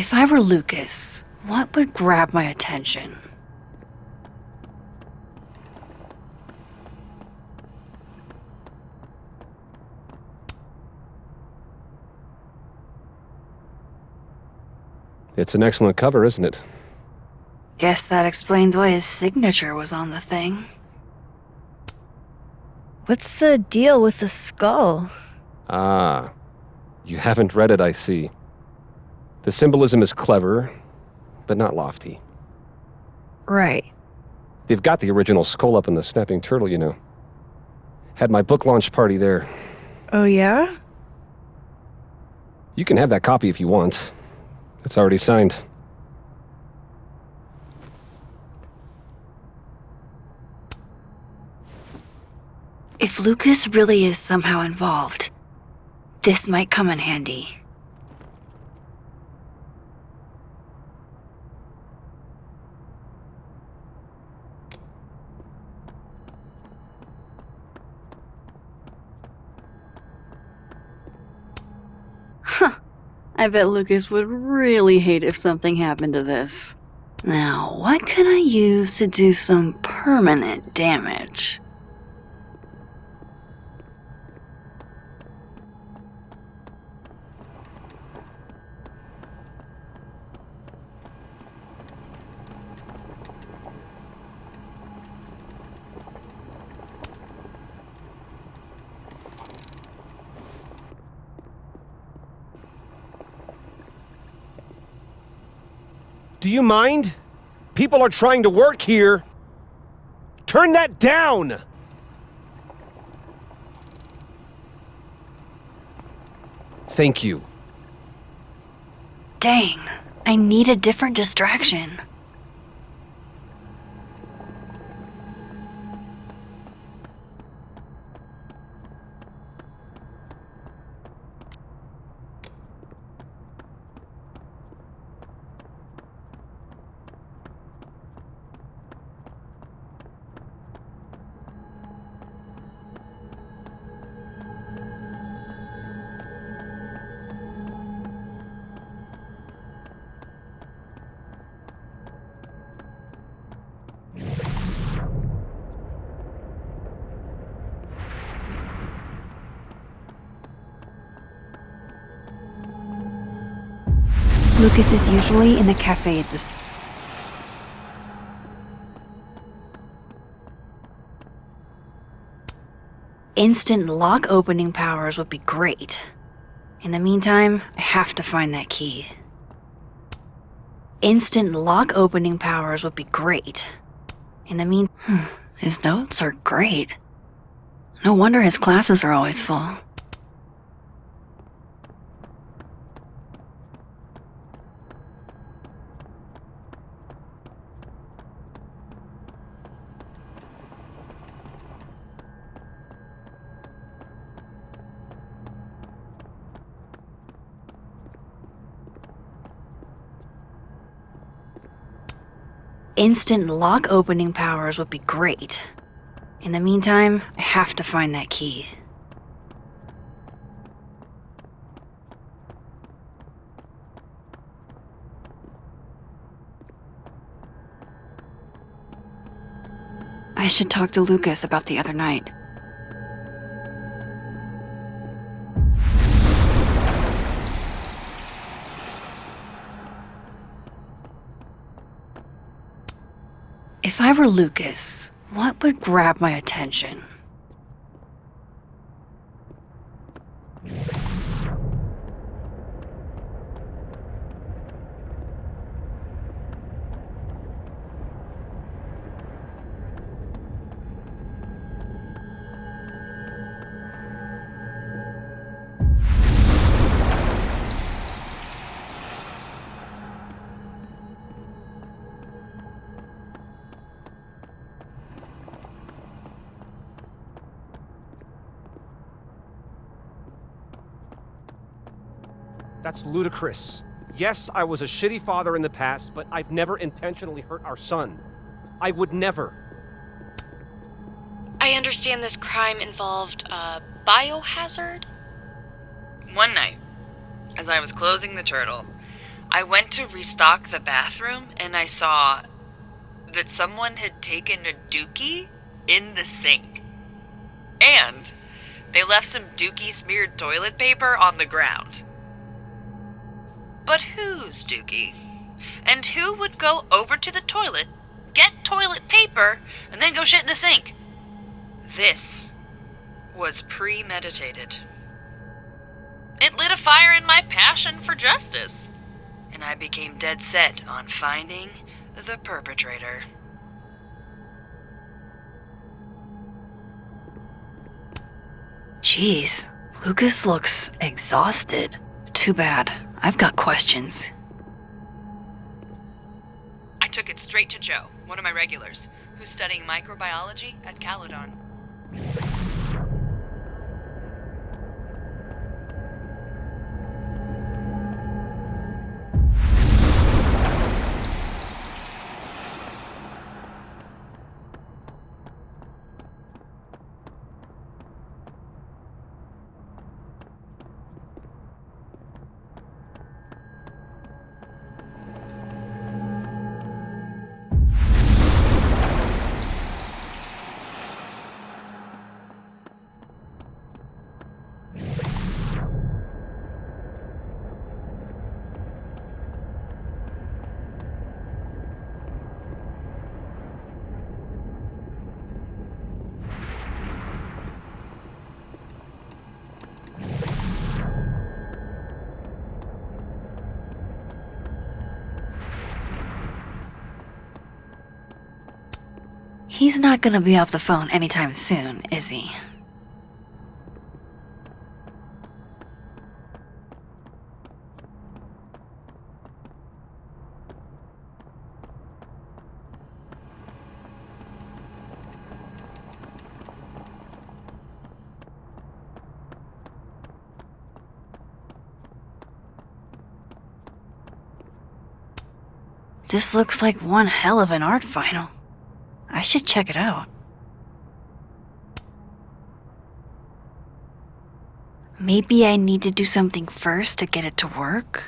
If I were Lucas, what would grab my attention? It's an excellent cover, isn't it? Guess that explains why his signature was on the thing. What's the deal with the skull? Ah, you haven't read it, I see. The symbolism is clever, but not lofty. Right. They've got the original skull up in the Snapping Turtle, you know. Had my book launch party there. Oh yeah? You can have that copy if you want. It's already signed. If Lucas really is somehow involved, this might come in handy. Huh. I bet Lucas would really hate if something happened to this. Now, what can I use to do some permanent damage? Do you mind? People are trying to work here. Turn that down! Thank you. Dang, I need a different distraction. Lucas is usually in the cafe at this. Instant lock opening powers would be great. In the meantime, I have to find that key. Instant lock opening powers would be great. In the his notes are great. No wonder his classes are always full. Instant lock opening powers would be great. In the meantime, I have to find that key. I should talk to Lucas about the other night. If I were Lucas, what would grab my attention? That's ludicrous. Yes, I was a shitty father in the past, but I've never intentionally hurt our son. I would never. I understand this crime involved a biohazard? One night, as I was closing the turtle, I went to restock the bathroom and I saw that someone had taken a dookie in the sink. And they left some dookie-smeared toilet paper on the ground. But whose dookie? And who would go over to the toilet, get toilet paper, and then go shit in the sink? This was premeditated. It lit a fire in my passion for justice, and I became dead set on finding the perpetrator. Jeez, Lucas looks exhausted. Too bad. I've got questions. I took it straight to Joe, one of my regulars, who's studying microbiology at Caledon. He's not gonna be off the phone anytime soon, is he? This looks like one hell of an art final. I should check it out. Maybe I need to do something first to get it to work?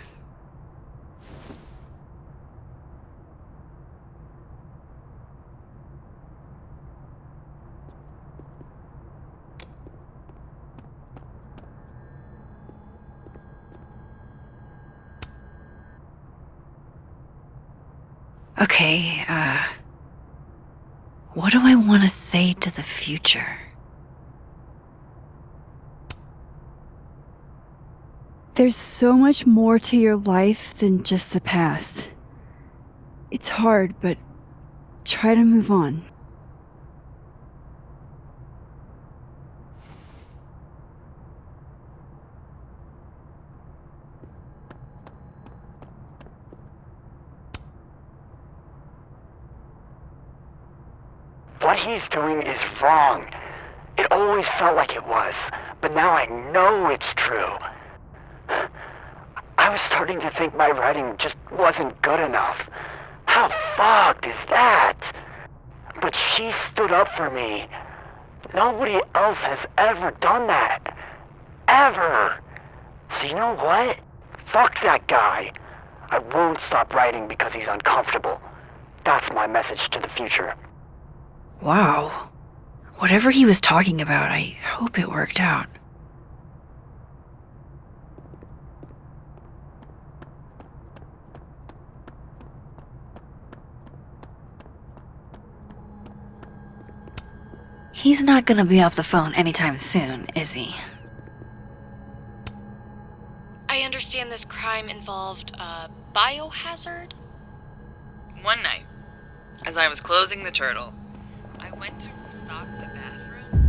Okay, what do I want to say to the future? There's so much more to your life than just the past. It's hard, but try to move on. What he's doing is wrong. It always felt like it was, but now I know it's true. I was starting to think my writing just wasn't good enough. How fucked is that? But she stood up for me. Nobody else has ever done that. Ever. So you know what? Fuck that guy. I won't stop writing because he's uncomfortable. That's my message to the future. Wow. Whatever he was talking about, I hope it worked out. He's not gonna be off the phone anytime soon, is he? I understand this crime involved a biohazard? One night, as I was closing the turtle, I went to restock the bathroom.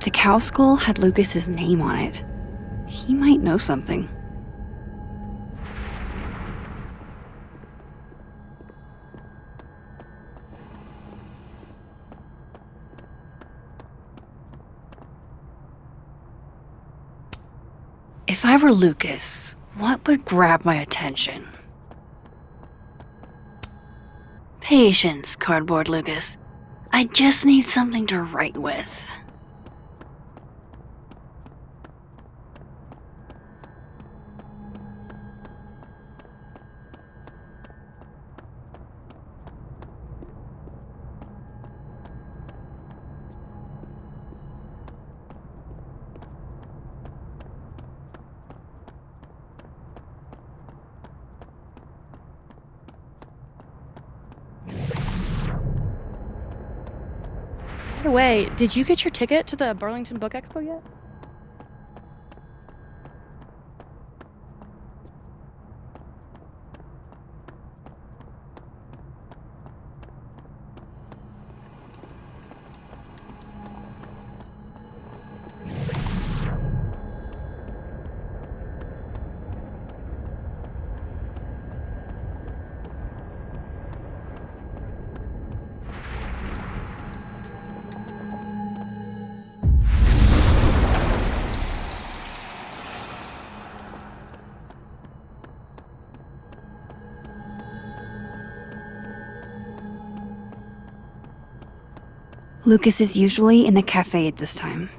The cow skull had Lucas's name on it. He might know something. If I were Lucas, what would grab my attention? Patience, Cardboard Lucas. I just need something to write with. By the way, did you get your ticket to the Burlington Book Expo yet? Lucas is usually in the cafe at this time.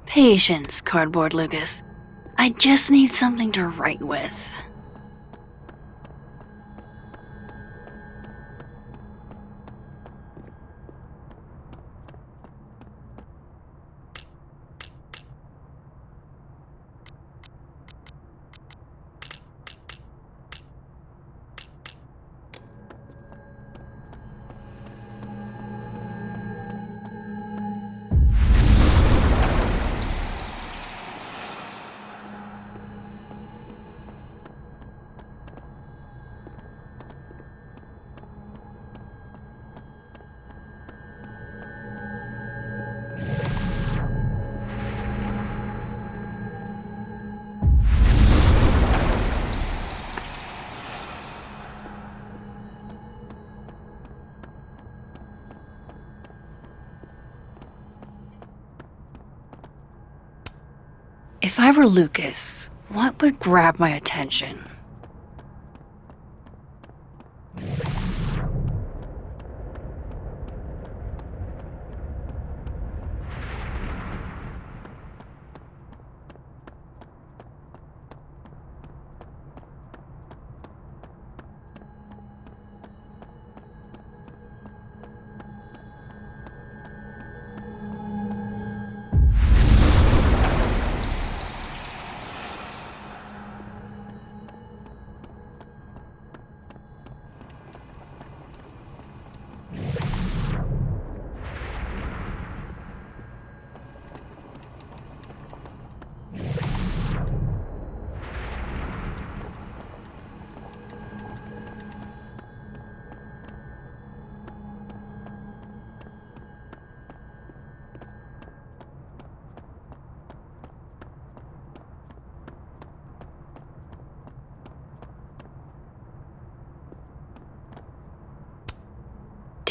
Patience, Cardboard Lucas. I just need something to write with. If I were Lucas, what would grab my attention?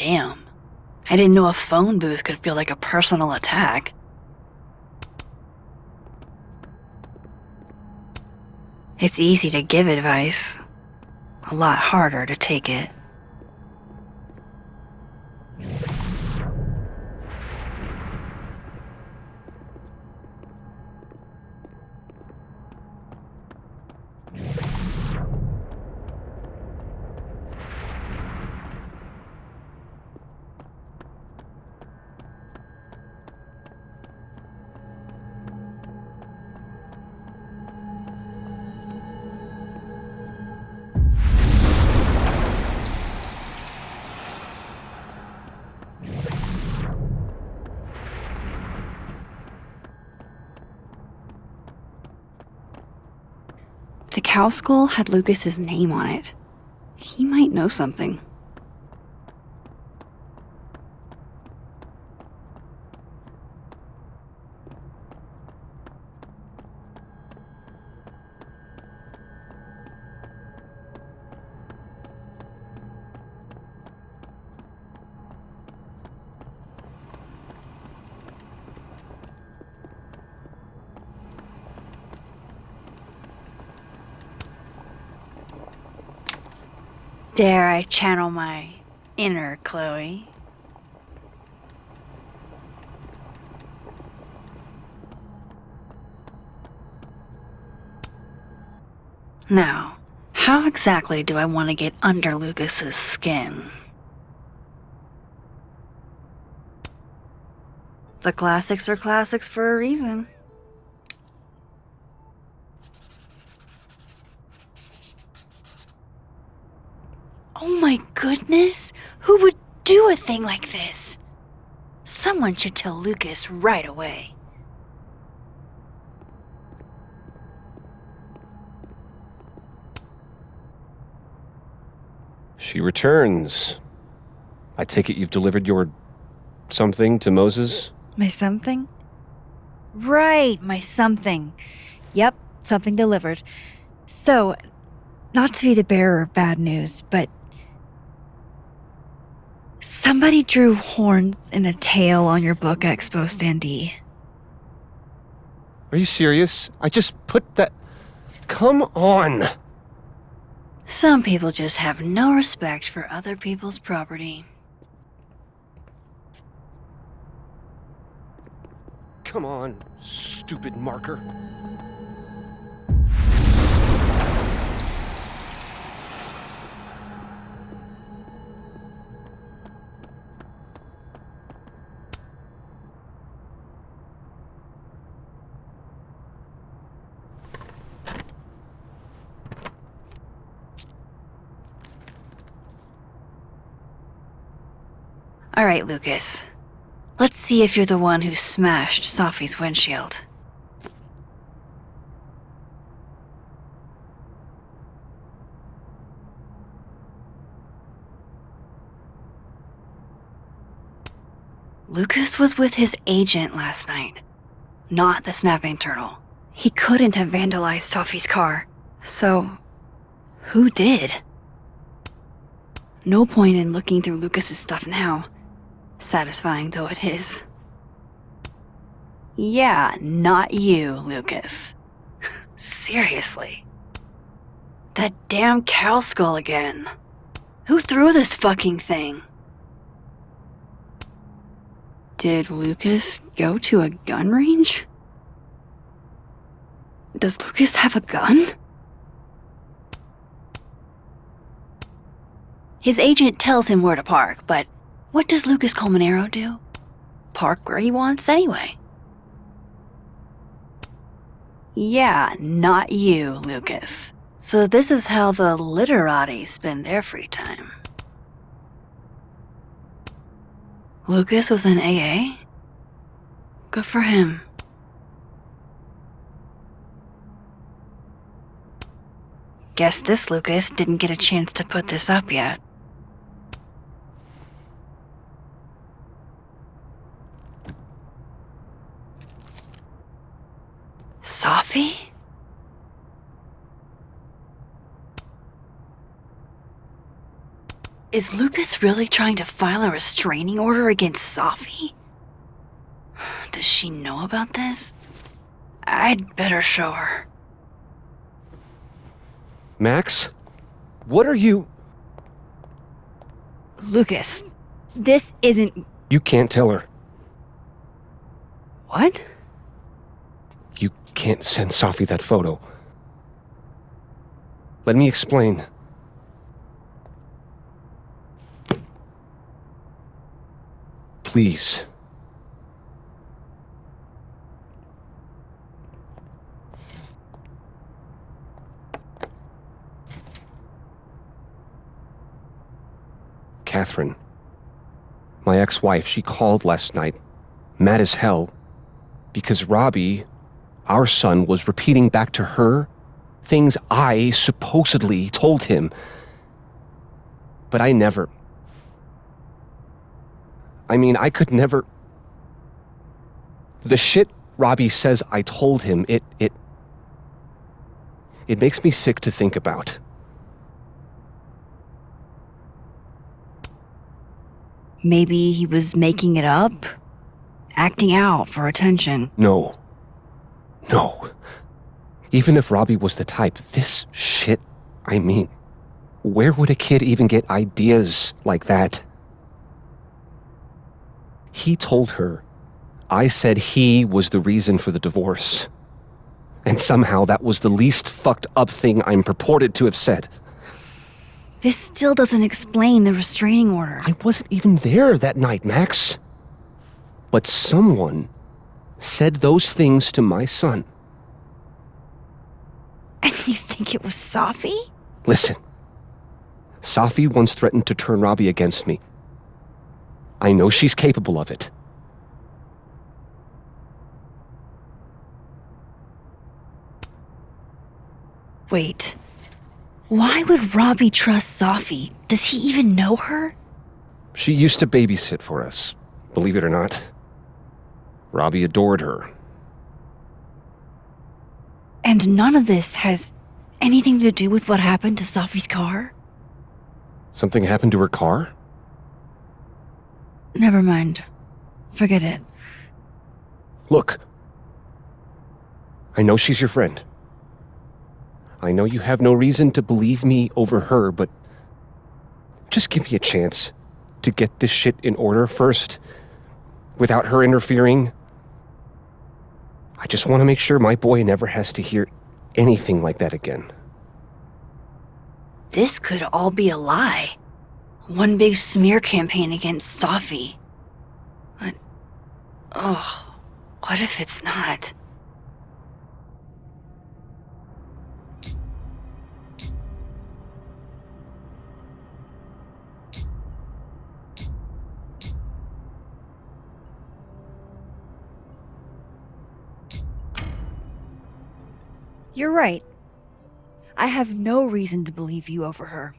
Damn. I didn't know a phone booth could feel like a personal attack. It's easy to give advice, a lot harder to take it. The cow skull had Lucas's name on it. He might know something. Dare I channel my inner Chloe? Now, how exactly do I want to get under Lucas's skin? The classics are classics for a reason. Oh my goodness! Who would do a thing like this? Someone should tell Lucas right away. She returns. I take it you've delivered your something to Moses? My something? Right, my something. Yep, something delivered. So, not to be the bearer of bad news, but somebody drew horns and a tail on your book Expo standee. Are you serious? I just put that... Come on! Some people just have no respect for other people's property. Come on, stupid marker. All right, Lucas. Let's see if you're the one who smashed Sophie's windshield. Lucas was with his agent last night, not the snapping turtle. He couldn't have vandalized Sophie's car. So, who did? No point in looking through Lucas's stuff now. Satisfying though it is. Yeah, not you, Lucas. Seriously. That damn cow skull again. Who threw this fucking thing? Did Lucas go to a gun range? Does Lucas have a gun? His agent tells him where to park, but what does Lucas Colmenero do? Park where he wants anyway. Yeah, not you, Lucas. So this is how the literati spend their free time. Lucas was in AA? Good for him. Guess this Lucas didn't get a chance to put this up yet. Sophie? Is Lucas really trying to file a restraining order against Safi? Does she know about this? I'd better show her. Max? What are you... Lucas, this isn't. You can't tell her. What? You can't send Safi that photo. Let me explain. Please. Catherine, my ex-wife, she called last night, mad as hell, because Robbie, our son, was repeating back to her things I supposedly told him. But I never... I could never... The shit Robbie says I told him, it makes me sick to think about. Maybe he was making it up? Acting out for attention. No. Even if Robbie was the type, this shit, where would a kid even get ideas like that? He told her I said he was the reason for the divorce. And somehow that was the least fucked up thing I'm purported to have said. This still doesn't explain the restraining order. I wasn't even there that night, Max. But someone said those things to my son. And you think it was Safi? Listen, Safi once threatened to turn Robbie against me. I know she's capable of it. Wait. Why would Robbie trust Safi? Does he even know her? She used to babysit for us, believe it or not. Robbie adored her. And none of this has anything to do with what happened to Safi's car? Something happened to her car? Never mind. Forget it. Look. I know she's your friend. I know you have no reason to believe me over her, but just give me a chance to get this shit in order first, without her interfering. I just want to make sure my boy never has to hear anything like that again. This could all be a lie. One big smear campaign against Safi. But, what if it's not? You're right. I have no reason to believe you over her.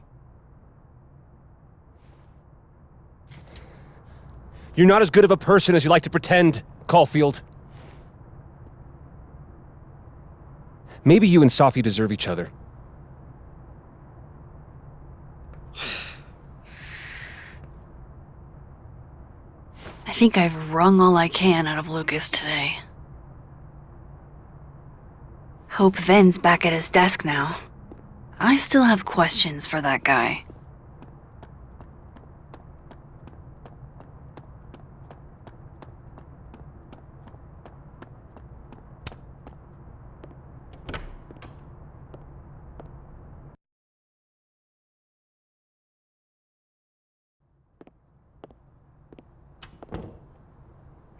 You're not as good of a person as you like to pretend, Caulfield. Maybe you and Safi deserve each other. I think I've wrung all I can out of Lucas today. Hope Ven's back at his desk now. I still have questions for that guy.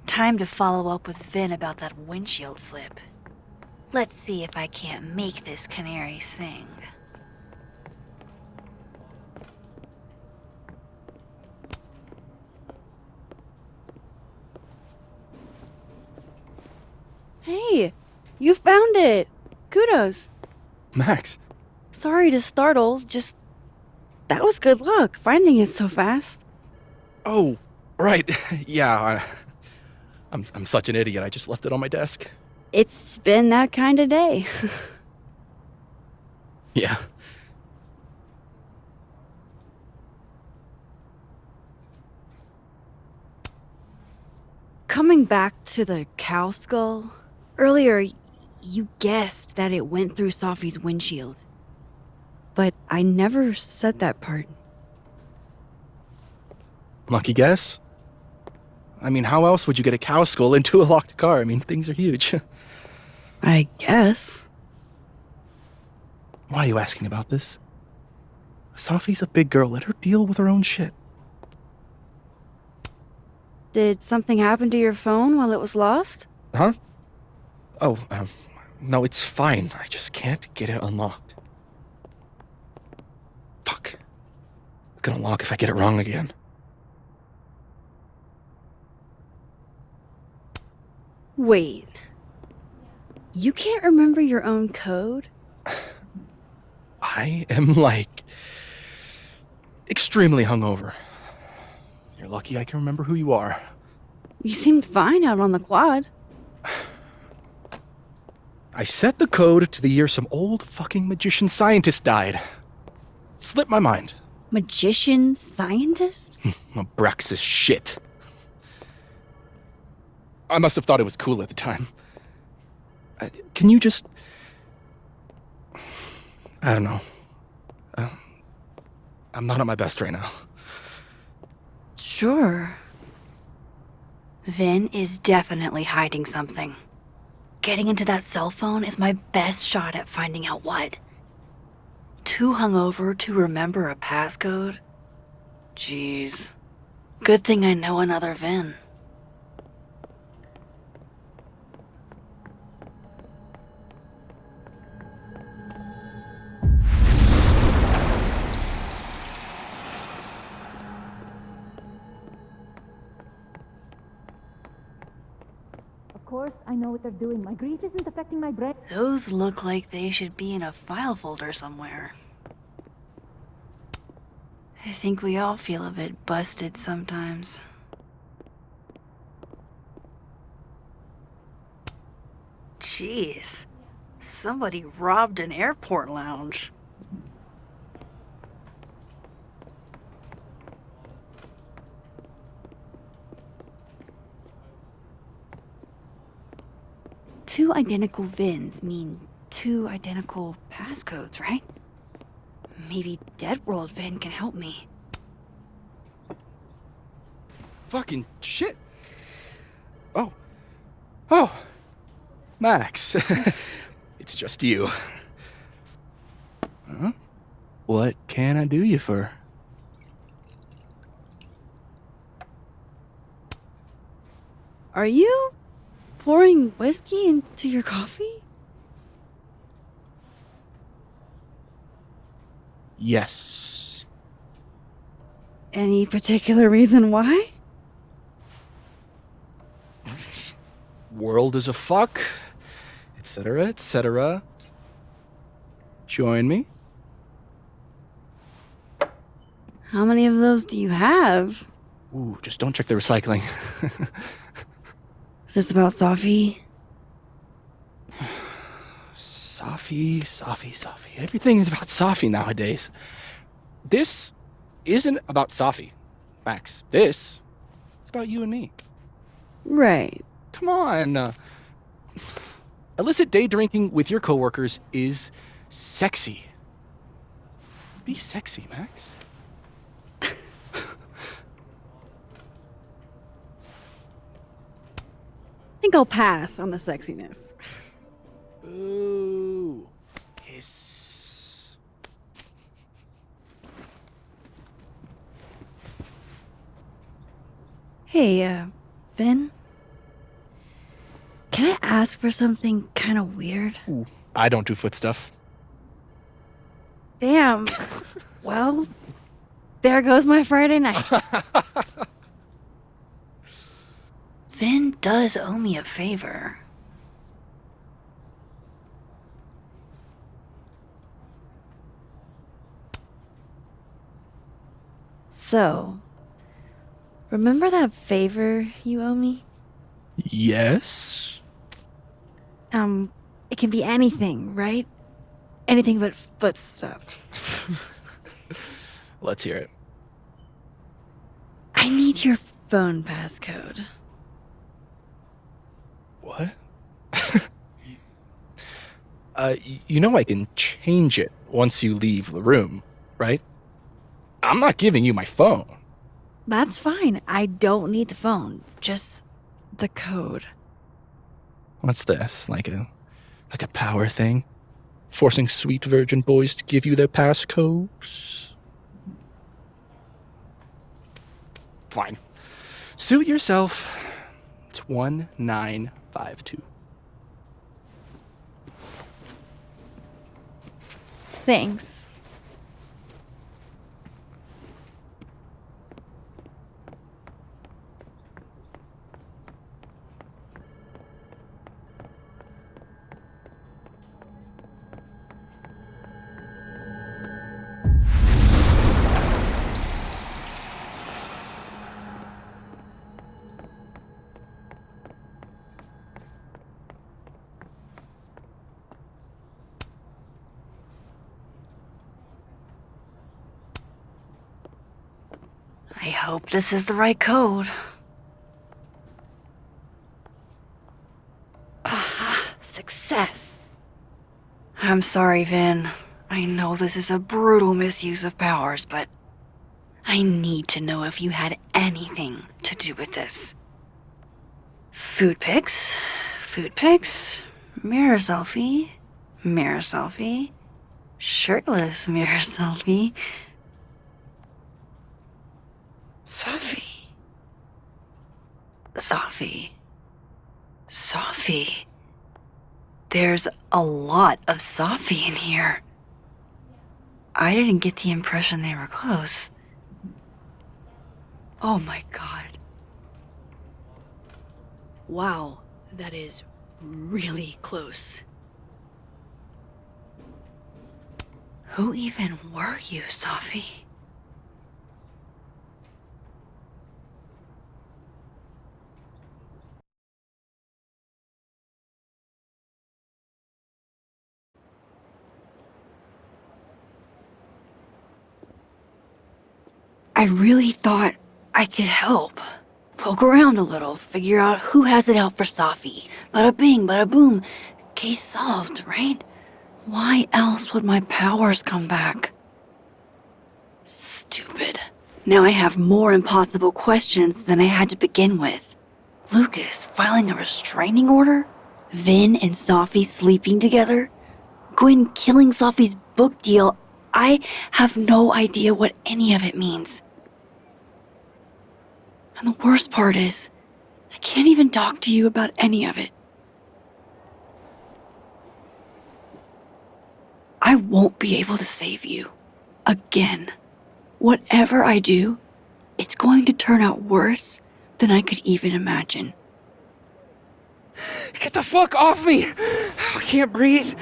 Time to follow up with Vin about that windshield slip. Let's see if I can't make this canary sing. Hey, you found it! Kudos. Max, Sorry to startle, just... That was good luck, finding it so fast. oh, right, yeah, I'm such an idiot, I just left it on my desk. It's been that kind of day. Yeah. coming back to the cow skull, earlier you guessed that it went through Sophie's windshield. But I never said that part. Lucky guess? I mean, how else would you get a cow skull into a locked car? I mean, things are huge. I guess. Why are you asking about this? Sophie's a big girl. Let her deal with her own shit. Did something happen to your phone while it was lost? Huh? Oh, no, it's fine. I just can't get it unlocked. Fuck. It's gonna lock if I get it wrong again. Wait. You can't remember your own code? I am, like, extremely hungover. You're lucky I can remember who you are. You seemed fine out on the quad. I set the code to the year some old fucking magician scientist died. Slipped my mind. Magician scientist? Abraxas shit. I must have thought it was cool at the time. Can you just... I don't know. I'm not at my best right now. Sure. Vin is definitely hiding something. Getting into that cell phone is my best shot at finding out what. Too hungover to remember a passcode? Jeez. Good thing I know another Vin. Of course, I know what they're doing. My grief isn't affecting my brain. Those look like they should be in a file folder somewhere. I think we all feel a bit busted sometimes. Jeez. Somebody robbed an airport lounge. Two identical VINs mean two identical passcodes, right? Maybe Dead World Vin can help me. Fucking shit. Oh. Max. It's just you. Huh? What can I do you for? Are you pouring whiskey into your coffee? Yes. Any particular reason why? World is a fuck, etc., etc. Join me. How many of those do you have? Ooh, just don't check the recycling. Is this about Sophie? Sophie. Everything is about Sophie nowadays. This isn't about Sophie, Max. This is about you and me. Right. Come on. Illicit day drinking with your coworkers is sexy. Be sexy, Max. I think I'll pass on the sexiness. Ooh. Hiss. Hey, Vin? Can I ask for something kind of weird? Ooh, I don't do foot stuff. Damn. Well, there goes my Friday night. Vin does owe me a favor. So, remember that favor you owe me? Yes. It can be anything, right? Anything but foot stuff. Let's hear it. I need your phone passcode. What? You know I can change it once you leave the room, right? I'm not giving you my phone. That's fine. I don't need the phone. Just the code. What's this? Like a power thing? Forcing sweet virgin boys to give you their passcodes? Fine. Suit yourself. It's 1952. Thanks. I hope this is the right code. Aha, success. I'm sorry, Vin. I know this is a brutal misuse of powers, but I need to know if you had anything to do with this. Food pics, mirror selfie, shirtless mirror selfie. Safi. There's a lot of Safi in here. I didn't get the impression they were close. Oh my god. Wow, that is really close. Who even were you, Safi? I really thought I could help. Poke around a little, figure out who has it out for Safi. Bada bing, bada boom. Case solved, right? Why else would my powers come back? Stupid. Now I have more impossible questions than I had to begin with. Lucas filing a restraining order? Vin and Safi sleeping together? Gwen killing Safi's book deal? I have no idea what any of it means. And the worst part is, I can't even talk to you about any of it. I won't be able to save you. Again. Whatever I do, it's going to turn out worse than I could even imagine. Get the fuck off me! I can't breathe.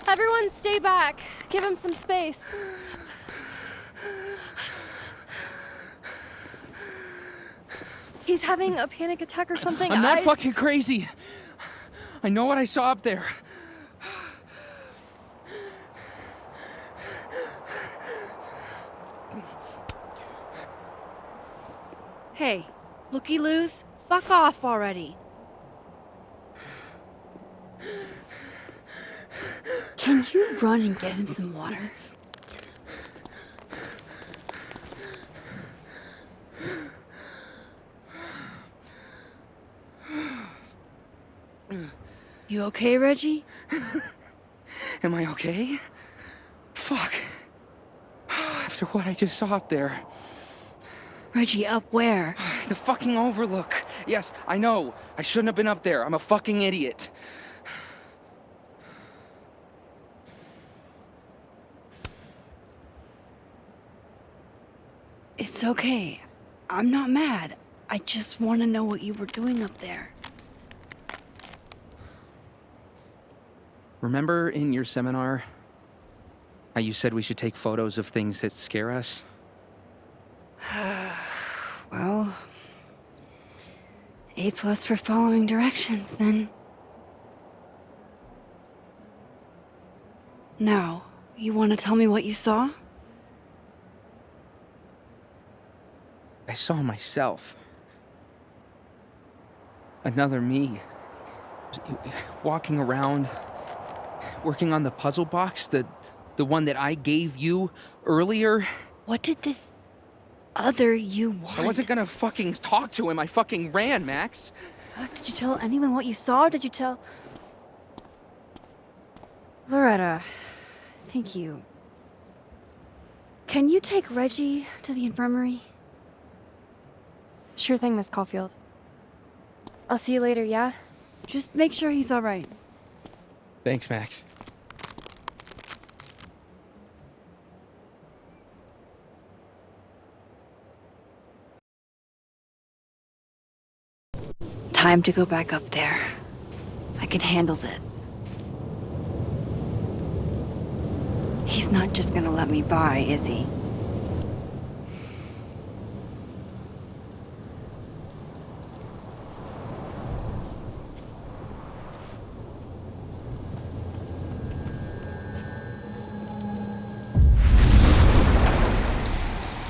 Everyone stay back. Give him some space. He's having a panic attack or something. I'm not fucking crazy. I know what I saw up there. Hey, looky-loos, fuck off already. Can you run and get him some water? You okay, Reggie? Am I okay? Fuck. After what I just saw up there. Reggie, up where? The fucking overlook. Yes, I know. I shouldn't have been up there. I'm a fucking idiot. It's okay. I'm not mad. I just want to know what you were doing up there. Remember in your seminar how you said we should take photos of things that scare us? Well, A+ for following directions, then. Now, you want to tell me what you saw? I saw myself. Another me. Walking around, working on the puzzle box, the one that I gave you earlier. What did this other you want? I wasn't gonna fucking talk to him. I fucking ran, Max. Did you tell anyone what you saw? Did you tell... Loretta, thank you. Can you take Reggie to the infirmary? Sure thing, Miss Caulfield. I'll see you later, yeah? Just make sure he's all right. Thanks, Max. Time to go back up there. I can handle this. He's not just gonna let me by, is he?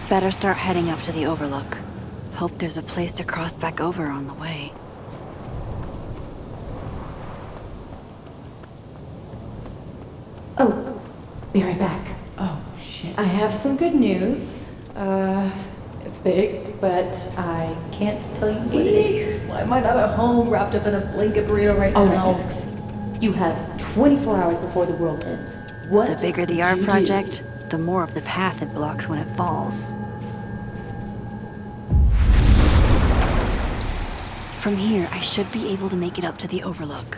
Better start heading up to the Overlook. Hope there's a place to cross back over on the way. Oh, be right back. Oh, shit. I have some good news. It's big, but I can't tell you what it is. Why am I not at home wrapped up in a blanket burrito right now? Max. You have 24 hours before the world ends. What? The bigger the art project, the more of the path it blocks when it falls. From here, I should be able to make it up to the Overlook.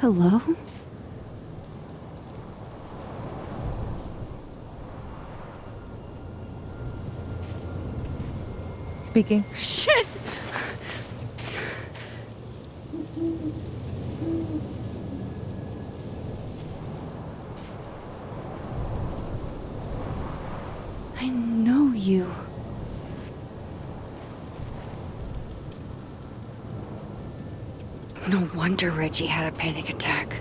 Hello? Speaking. Shit! I know you. No wonder Reggie had a panic attack.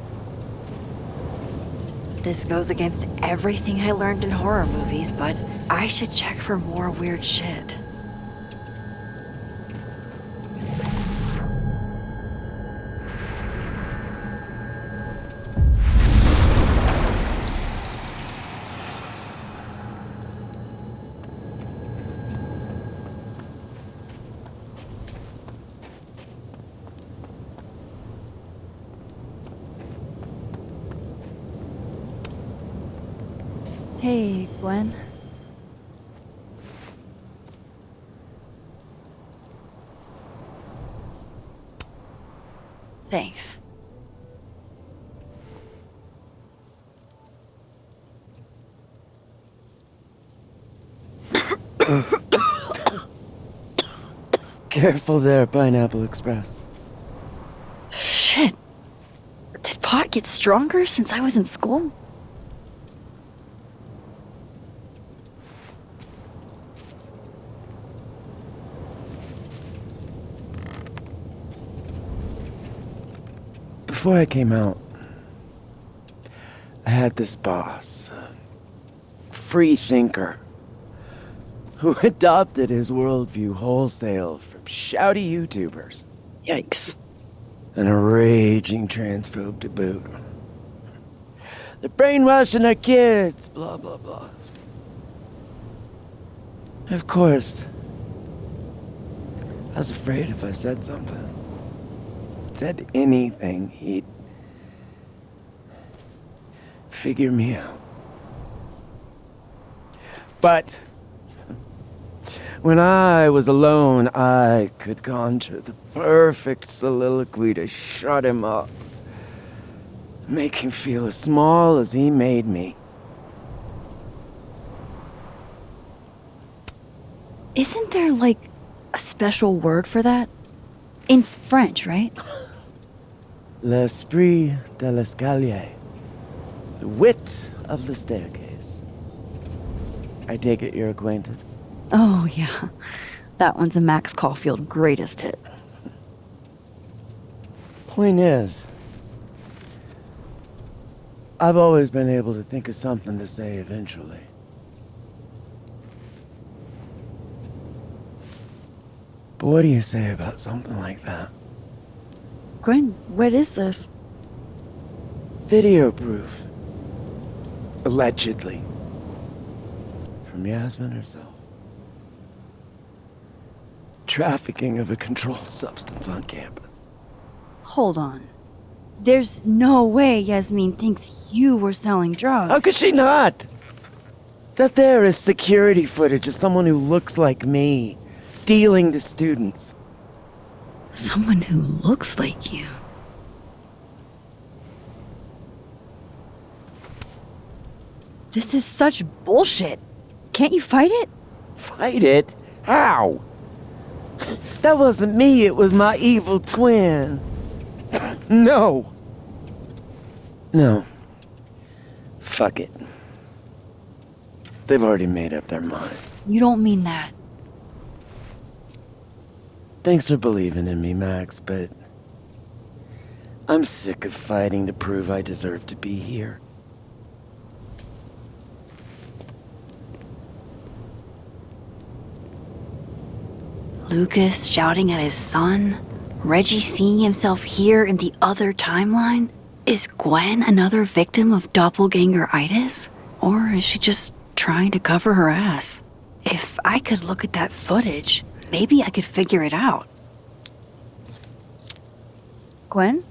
This goes against everything I learned in horror movies, but I should check for more weird shit. Hey, Gwen. Thanks. Careful there, Pineapple Express. Shit. Did pot get stronger since I was in school? Before I came out, I had this boss, a free thinker, who adopted his worldview wholesale from shouty YouTubers. Yikes. And a raging transphobe to boot. They're brainwashing our kids, blah, blah, blah. Of course, I was afraid if I said something, said anything, he'd figure me out. But when I was alone, I could conjure the perfect soliloquy to shut him up, make him feel as small as he made me. Isn't there, like, a special word for that? In French, right? L'esprit de l'escalier. The wit of the staircase. I take it you're acquainted? Oh, yeah. That one's a Max Caulfield greatest hit. Point is, I've always been able to think of something to say eventually. But what do you say about something like that? Gwen, what is this? Video proof. Allegedly. From Yasmin herself. Trafficking of a controlled substance on campus. Hold on. There's no way Yasmin thinks you were selling drugs. How could she not? That there is security footage of someone who looks like me, dealing to students. Someone who looks like you. This is such bullshit. Can't you fight it? Fight it? How? That wasn't me, it was my evil twin. No. No. Fuck it. They've already made up their minds. You don't mean that. Thanks for believing in me, Max, but I'm sick of fighting to prove I deserve to be here. Lucas shouting at his son? Reggie seeing himself here in the other timeline? Is Gwen another victim of doppelganger-itis? Or is she just trying to cover her ass? If I could look at that footage, maybe I could figure it out. Gwen?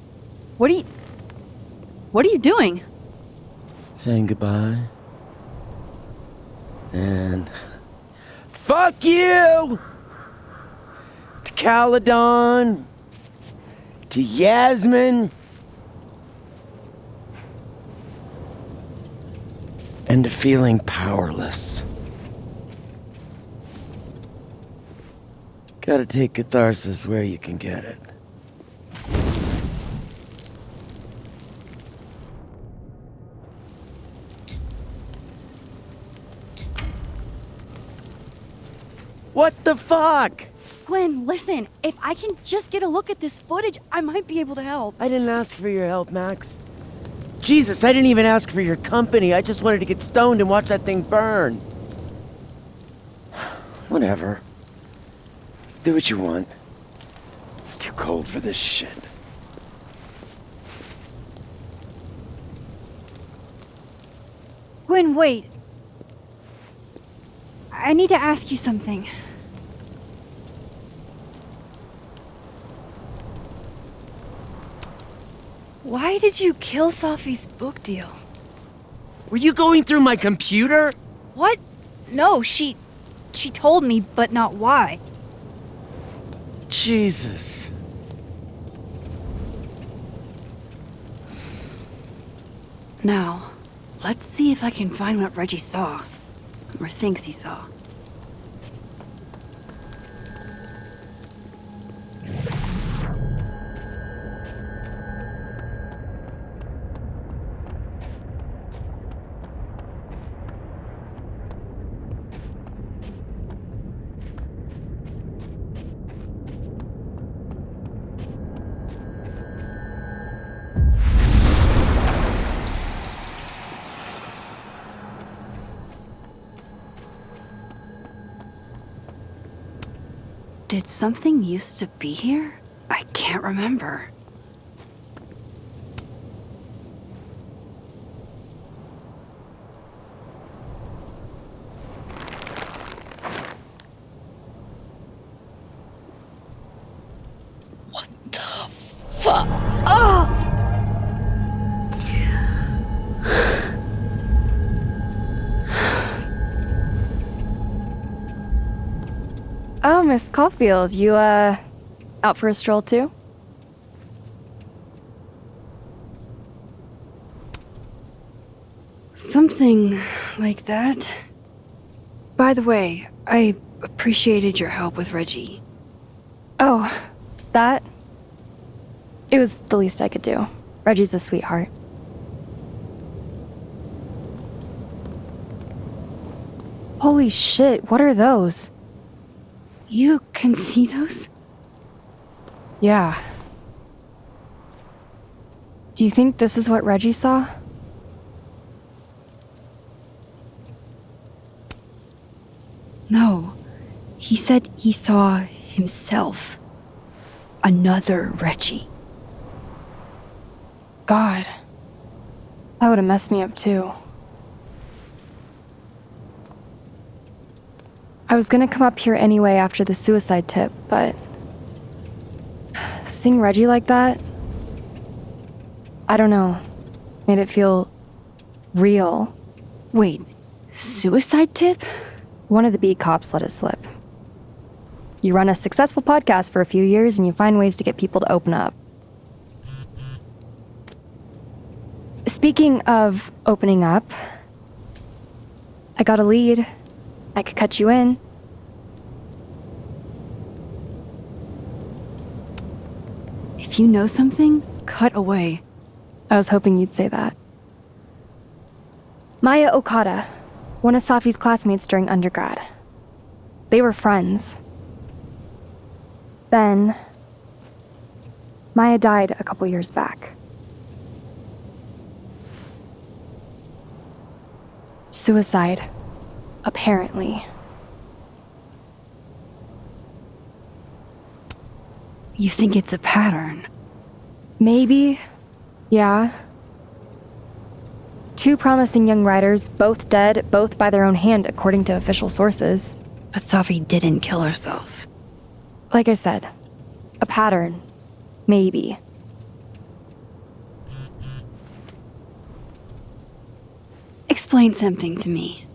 What are you doing? Saying goodbye. And fuck you! To Caledon. To Yasmin. And to feeling powerless. Gotta take catharsis where you can get it. What the fuck? Gwen, listen. If I can just get a look at this footage, I might be able to help. I didn't ask for your help, Max. Jesus, I didn't even ask for your company. I just wanted to get stoned and watch that thing burn. Whatever. Do what you want. It's too cold for this shit. Gwen, wait. I need to ask you something. Why did you kill Safi's book deal? Were you going through my computer? What? No, she told me, but not why. Jesus. Now, let's see if I can find what Reggie saw. Or thinks he saw. Did something used to be here? I can't remember. What the fuck? Oh! Oh, Miss Caulfield, you, out for a stroll too? Something like that. By the way, I appreciated your help with Reggie. Oh, that? It was the least I could do. Reggie's a sweetheart. Holy shit, what are those? You can see those? Yeah. Do you think this is what Reggie saw? No. He said he saw himself. Another Reggie. God. That would have messed me up too. I was gonna come up here anyway after the suicide tip, but seeing Reggie like that, I don't know, made it feel real. Wait, suicide tip? One of the beat cops let it slip. You run a successful podcast for a few years and you find ways to get people to open up. Speaking of opening up, I got a lead. I could cut you in. If you know something, cut away. I was hoping you'd say that. Maya Okada, one of Safi's classmates during undergrad. They were friends. Then, Maya died a couple years back. Suicide, apparently. You think it's a pattern? Maybe. Yeah. Two promising young writers, both dead, both by their own hand, according to official sources. But Safi didn't kill herself. Like I said, a pattern. Maybe. Explain something to me.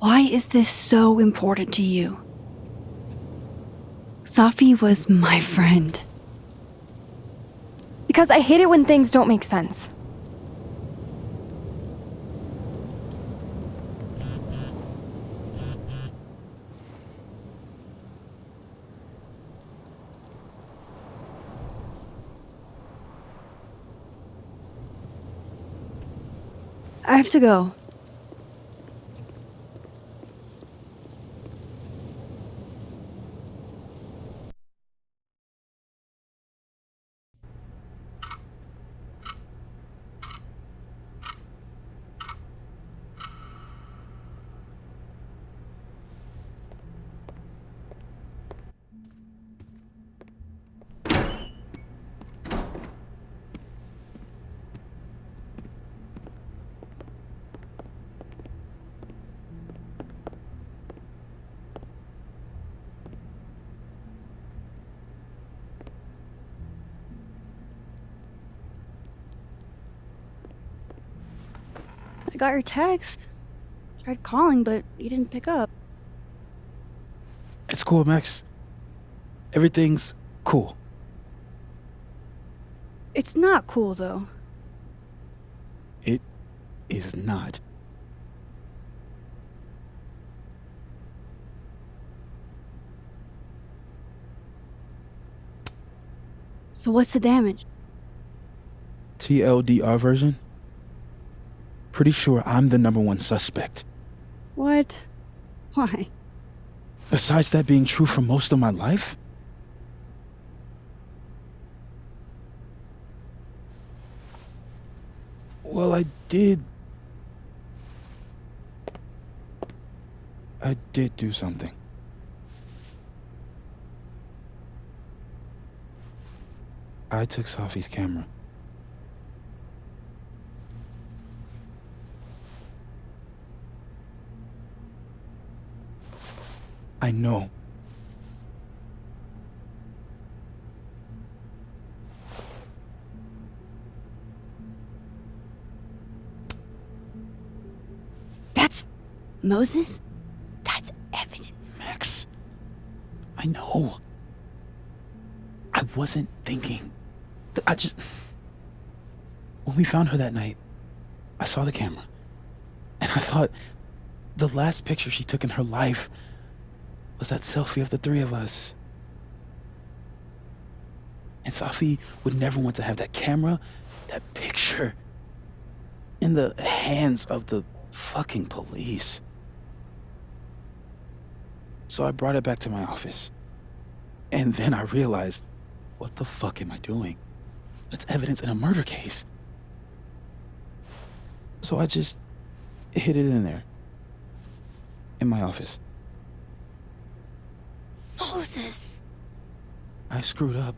Why is this so important to you? Safi was my friend. Because I hate it when things don't make sense. I have to go. I got your text. Tried calling, but you didn't pick up. It's cool, Max. Everything's cool. It's not cool, though. It is not. So what's the damage? TLDR version? Pretty sure I'm the #1 suspect. What? Why? Besides that being true for most of my life? Well, I did do something. I took Safi's camera. I know. That's Moses? That's evidence. Max, I know. I wasn't thinking. When we found her that night, I saw the camera. And I thought the last picture she took in her life was that selfie of the three of us. And Safi would never want to have that camera, that picture, in the hands of the fucking police. So I brought it back to my office. And then I realized, what the fuck am I doing? That's evidence in a murder case. So I just hid it in there. In my office. Moses! I screwed up,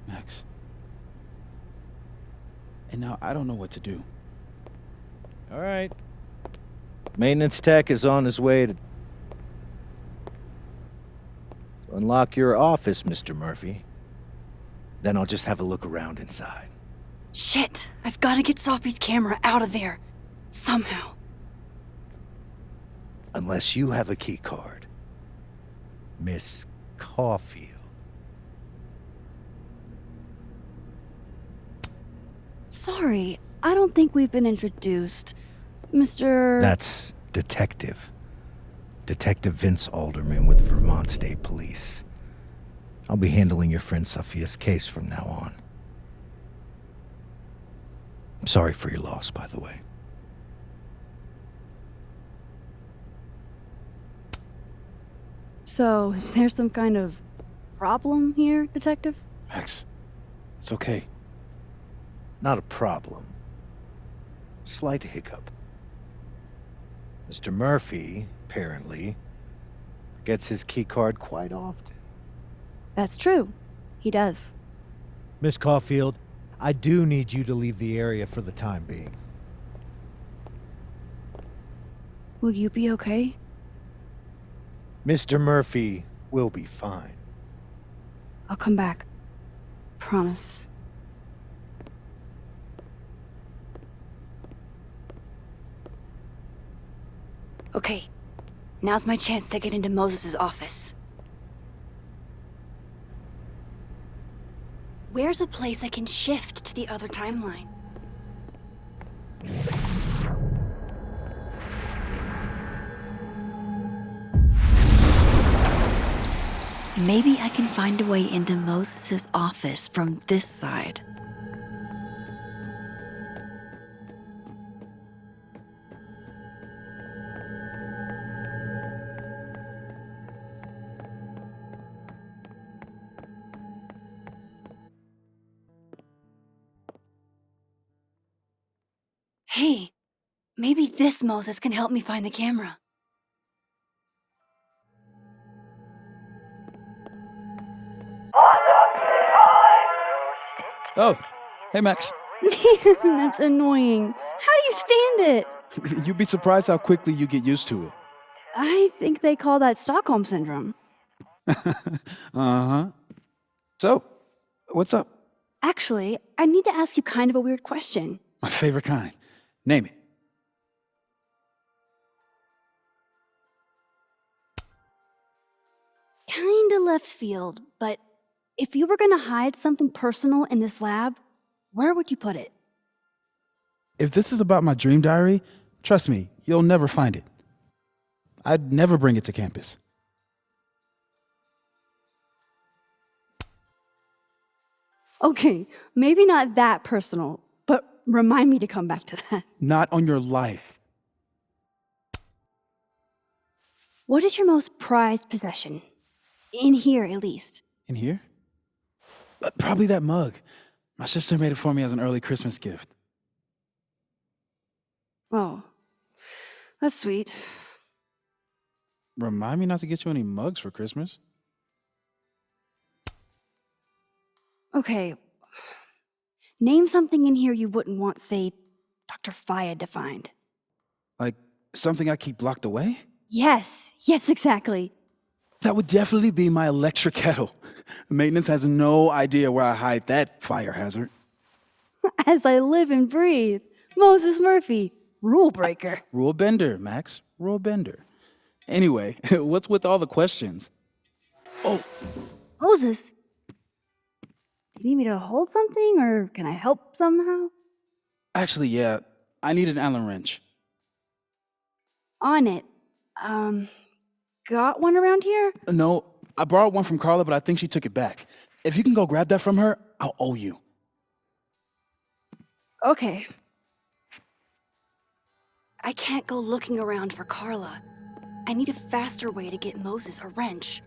Max. And now I don't know what to do. All right. Maintenance tech is on his way to unlock your office, Mr. Murphy. Then I'll just have a look around inside. Shit! I've got to get Sophie's camera out of there. Somehow. Unless you have a key card. Miss Caulfield. Sorry, I don't think we've been introduced. Mr. That's Detective. Detective Vince Alderman with Vermont State Police. I'll be handling your friend Sophia's case from now on. I'm sorry for your loss, by the way. So, is there some kind of problem here, Detective? Max, it's okay. Not a problem. Slight hiccup. Mr. Murphy, apparently, forgets his keycard quite often. That's true. He does. Miss Caulfield, I do need you to leave the area for the time being. Will you be okay? Mr. Murphy will be fine. I'll come back. Promise. Okay, now's my chance to get into Moses' office. Where's a place I can shift to the other timeline? Maybe I can find a way into Moses' office from this side. Hey, maybe this Moses can help me find the camera. Oh, hey Max. That's annoying. How do you stand it? You'd be surprised how quickly you get used to it. I think they call that Stockholm Syndrome. Uh-huh. So, what's up? Actually, I need to ask you kind of a weird question. My favorite kind. Name it. Kinda left field, but if you were gonna hide something personal in this lab, where would you put it? If this is about my dream diary, trust me, you'll never find it. I'd never bring it to campus. Okay, maybe not that personal, but remind me to come back to that. Not on your life. What is your most prized possession? In here, at least. In here? Probably that mug. My sister made it for me as an early Christmas gift. Oh, that's sweet. Remind me not to get you any mugs for Christmas. Okay. Name something in here you wouldn't want, say, Dr. Fayed to find. Like something I keep locked away? Yes, exactly. That would definitely be my electric kettle. Maintenance has no idea where I hide that fire hazard. As I live and breathe. Moses Murphy, rule breaker. Rule bender, Max. Rule bender. Anyway, what's with all the questions? Oh, Moses, do you need me to hold something or can I help somehow? actually, yeah. I need an Allen wrench. On it. Got one around here? No, I borrowed one from Carla, but I think she took it back. If you can go grab that from her, I'll owe you. Okay. I can't go looking around for Carla. I need a faster way to get Moses a wrench.